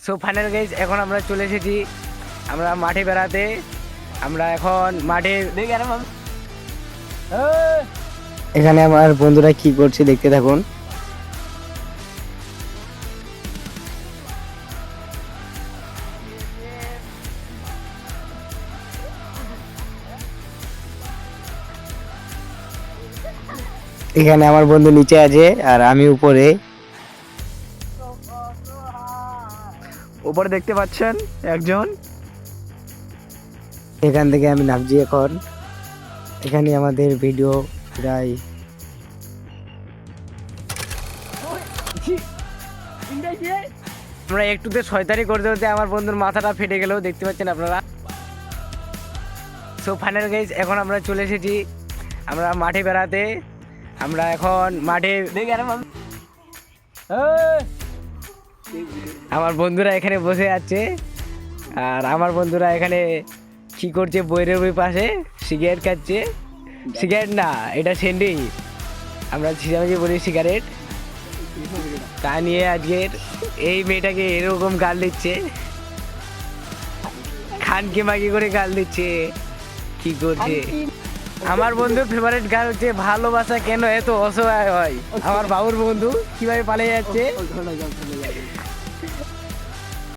So final guys, এখন আমরা চলে এসেছি আমরা মাঠে বেড়াতে। আমরা এখন মাঠে এখানে আমার বন্ধুরা কি করছে দেখতে থাকুন। এখানে আমার বন্ধু নিচে আছে আর আমি উপরে। উপরে দেখতে পাচ্ছেন একজন। এখান থেকে আমি নামছি এখন। এখানে আমাদের ভিডিও প্রায় আমরা একটুতে শয়তানি করতে করতে আমার বন্ধুর মাথাটা ফেটে গেল, দেখতে পাচ্ছেন আপনারা। সো ফাইনাল গাইজ, এখন আমরা চলে এসেছি আমরা মাঠে বেড়াতে। আমরা এখন মাঠে আমার বন্ধুরা এখানে বসে আছে আর আমার বন্ধুরা এখানে কি করছে, বইয়ের বই পাশে সিগারেট খাচ্ছে। সিগারেট না, এটা সেন্ডিং, আমরা ছিটামিটি বলি সিগারেট। তা নিয়ে আজকের এই মেয়েটাকে এরকম গাল দিচ্ছে, খানকে মাগি করে গাল দিচ্ছে। কি করছে আমার বন্ধুর ফেভারিট গান হচ্ছে ভালোবাসা কেন এত অসহায় হয়। আমার বাবুর বন্ধু কিভাবে পালিয়ে যাচ্ছে।